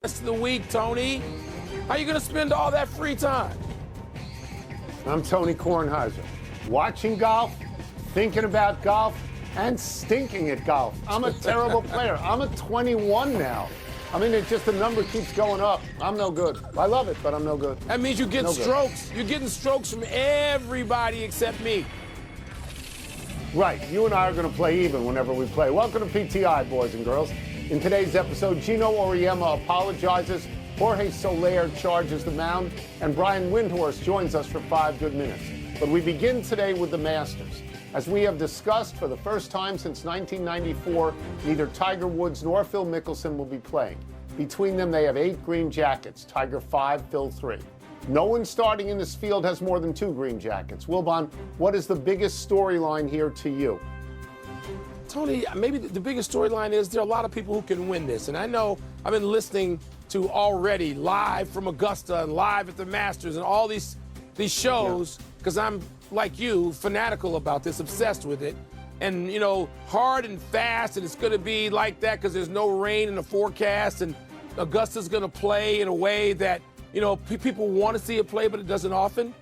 Rest of the week, Tony. How you going to spend all that free time? I'm Tony Kornheiser. Watching golf, thinking about golf, and stinking at golf. I'm a terrible player. I'm at 21 now. I mean, it's just the number keeps going up. I'm no good. I love it, but I'm no good. That means you get strokes. You're getting strokes from everybody except me. Right. You and I are going to play even whenever we play. Welcome to PTI, boys and girls. In today's episode, Geno Auriemma apologizes, Jorge Soler charges the mound, and Brian Windhorst joins us for 5 good minutes. But we begin today with the Masters. As we have discussed, for the first time since 1994, neither Tiger Woods nor Phil Mickelson will be playing. Between them, they have 8 green jackets, Tiger 5, Phil 3. No one starting in this field has more than 2 green jackets. Wilbon, what is the biggest storyline here to you? Tony, maybe the biggest storyline is there are a lot of people who can win this. And I know I've been listening to already live from Augusta and live at the Masters and all these shows because I'm, like you, fanatical about this, obsessed with it. And, you know, hard and fast, and it's going to be like that because there's no rain in the forecast, and Augusta's going to play in a way that, you know, people want to see it play, but it doesn't often.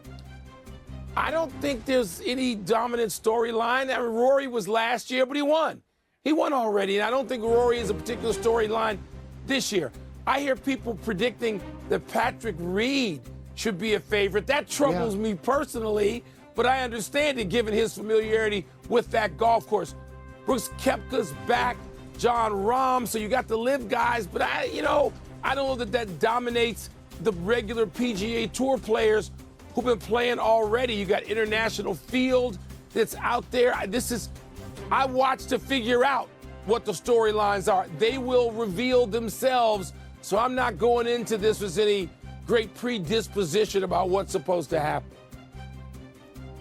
I don't think there's any dominant storyline. I mean, Rory was last year, but he won. He won already, and I don't think Rory is a particular storyline this year. I hear people predicting that Patrick Reed should be a favorite. That troubles me personally, but I understand it given his familiarity with that golf course. Brooks Koepka's back, John Rahm, so you got the live guys, but I don't know that dominates the regular PGA Tour players who've been playing already. You got international field that's out there. I watch to figure out what the storylines are. They will reveal themselves, so I'm not going into this with any great predisposition about what's supposed to happen.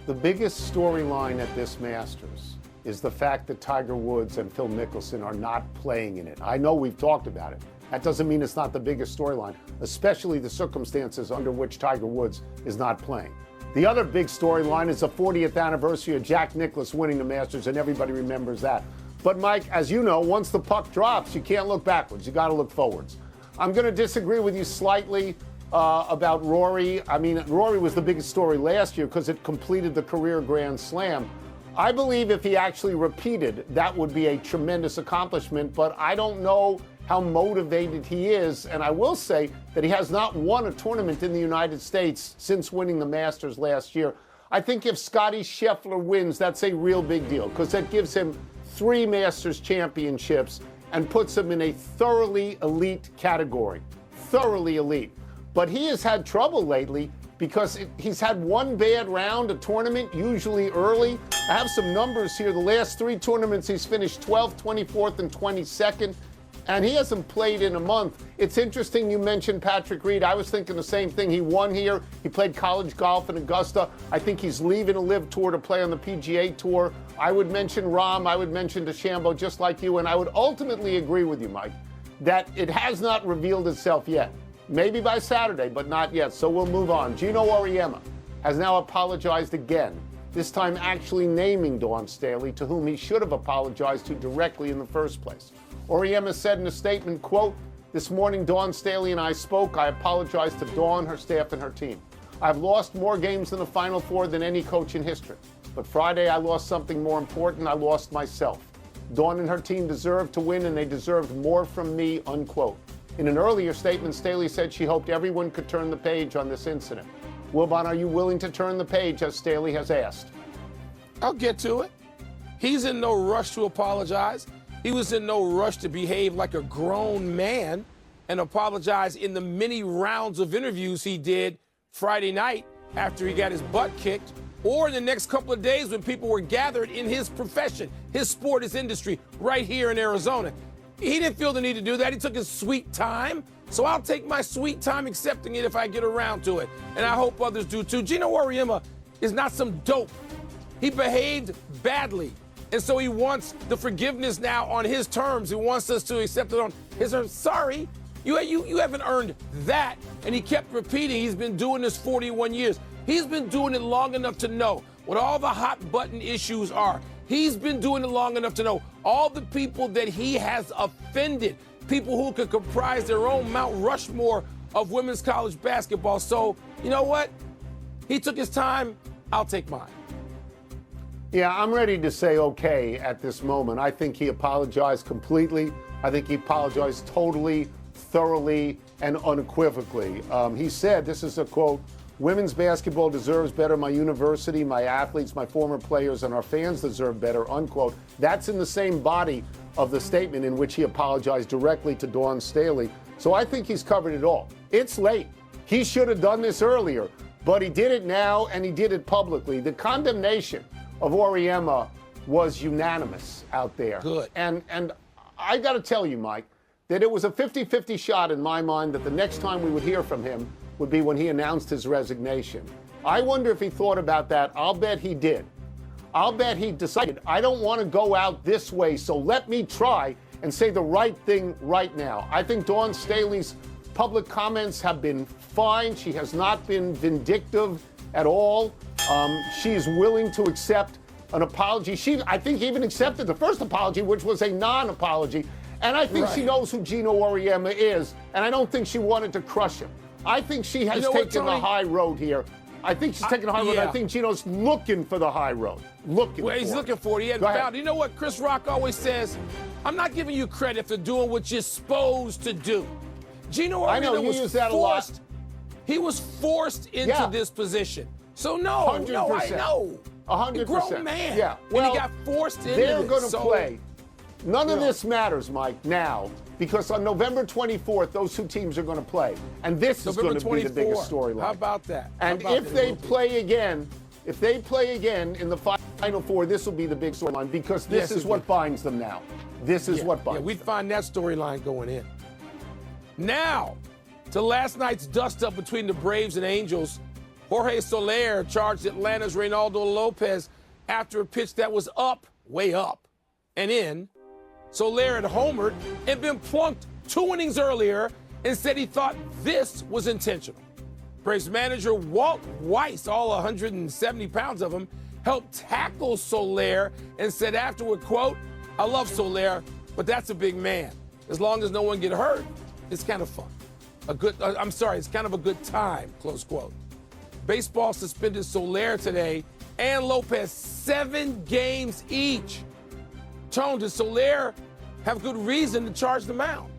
The biggest storyline at this Masters is the fact that Tiger Woods and Phil Mickelson are not playing in it. I know we've talked about it. That doesn't mean it's not the biggest storyline, especially the circumstances under which Tiger Woods is not playing. The other big storyline is the 40th anniversary of Jack Nicklaus winning the Masters, and everybody remembers that. But, Mike, as you know, once the puck drops, you can't look backwards. You got to look forwards. I'm going to disagree with you slightly about Rory. I mean, Rory was the biggest story last year because it completed the career Grand Slam. I believe if he actually repeated, that would be a tremendous accomplishment, but I don't know how motivated he is, and I will say that he has not won a tournament in the United States since winning the Masters last year. I think if Scottie Scheffler wins, that's a real big deal because that gives him 3 Masters championships and puts him in a thoroughly elite category. Thoroughly elite. But he has had trouble lately because he's had one bad round, a tournament, usually early. I have some numbers here. The last 3 tournaments, he's finished 12th, 24th, and 22nd. And he hasn't played in a month. It's interesting you mentioned Patrick Reed. I was thinking the same thing. He won here. He played college golf in Augusta. I think he's leaving a live tour to play on the PGA Tour. I would mention Rahm. I would mention DeChambeau, just like you. And I would ultimately agree with you, Mike, that it has not revealed itself yet. Maybe by Saturday, but not yet. So we'll move on. Geno Auriemma has now apologized again, this time actually naming Dawn Staley, to whom he should have apologized to directly in the first place. Auriemma said in a statement, quote, "This morning, Dawn Staley and I spoke. I apologize to Dawn, her staff, and her team. I've lost more games in the Final Four than any coach in history. But Friday, I lost something more important. I lost myself. Dawn and her team deserved to win, and they deserved more from me," unquote. In an earlier statement, Staley said she hoped everyone could turn the page on this incident. Wilbon, are you willing to turn the page, as Staley has asked? I'll get to it. He's in no rush to apologize. He was in no rush to behave like a grown man and apologize in the many rounds of interviews he did Friday night after he got his butt kicked, or in the next couple of days when people were gathered in his profession, his sport, his industry, right here in Arizona. He didn't feel the need to do that. He took his sweet time. So I'll take my sweet time accepting it if I get around to it. And I hope others do too. Geno Auriemma is not some dope. He behaved badly. And so he wants the forgiveness now on his terms. He wants us to accept it on his terms. Sorry, you haven't earned that. And he kept repeating, he's been doing this 41 years. He's been doing it long enough to know what all the hot button issues are. He's been doing it long enough to know all the people that he has offended. people who could comprise their own Mount Rushmore of women's college basketball. So, you know what? He took his time. I'll take mine. Yeah, I'm ready to say okay at this moment. I think he apologized completely. I think he apologized totally, thoroughly, and unequivocally. He said, this is a quote, "Women's basketball deserves better. My university, my athletes, my former players, and our fans deserve better," unquote. That's in the same body of the statement in which he apologized directly to Dawn Staley. So I think he's covered it all. It's late. He should have done this earlier, but he did it now, and he did it publicly. The condemnation of Auriemma was unanimous out there. Good. And I got to tell you, Mike, that it was a 50-50 shot in my mind that the next time we would hear from him would be when he announced his resignation. I wonder if he thought about that. I'll bet he did. I'll bet he decided, I don't want to go out this way, so let me try and say the right thing right now. I think Dawn Staley's public comments have been fine. She has not been vindictive at all. She is willing to accept an apology. I think, even accepted the first apology, which was a non-apology. And I think she knows who Geno Auriemma is, and I don't think she wanted to crush him. I think she has taken the high road here. I think she's taking the high road. I think Geno's looking for the high road. He's looking for it. He hadn't found it. You know what Chris Rock always says? I'm not giving you credit for doing what you're supposed to do. Geno Auriemma was forced. He was forced into this position. So no, 100%. no, I know. 100%. A grown man. Yeah. Well, and he got forced into they're this. Going to play. None of this matters, Mike, now, because on November 24th, those two teams are going to play. And this is going to be the biggest storyline. How about that? And if they play again in the Final Four, this will be the big storyline, because this is what binds them now. This is what binds them. We'd find that storyline going in. Now, to last night's dust-up between the Braves and Angels, Jorge Soler charged Atlanta's Reynaldo Lopez after a pitch that was up, way up, and in. Soler had homered and been plunked 2 innings earlier and said he thought this was intentional. Braves manager Walt Weiss, all 170 pounds of him, helped tackle Soler and said afterward, quote, "I love Soler, but that's a big man. As long as no one get hurt, it's kind of fun. It's kind of a good time," close quote. Baseball suspended Soler today and Lopez 7 games each. Tone, does Soler have good reason to charge the mound?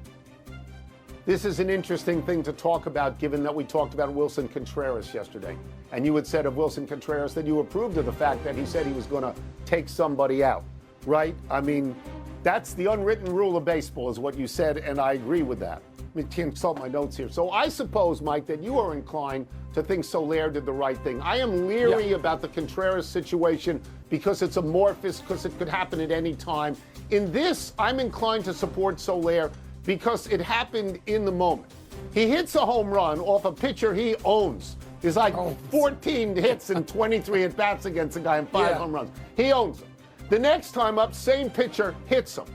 This is an interesting thing to talk about, given that we talked about Wilson Contreras yesterday. And you had said of Wilson Contreras that you approved of the fact that he said he was going to take somebody out, right? I mean, that's the unwritten rule of baseball, is what you said, and I agree with that. Let me consult my notes here. So I suppose, Mike, that you are inclined to think Soler did the right thing. I am leery about the Contreras situation because it's amorphous, because it could happen at any time. In this, I'm inclined to support Soler because it happened in the moment. He hits a home run off a pitcher he owns. There's like 14 hits and 23 at-bats against a guy and 5 home runs. He owns him. The next time up, same pitcher hits him.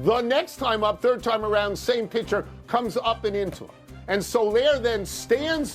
The next time up, third time around, same pitcher comes up and into him. And Soler then stands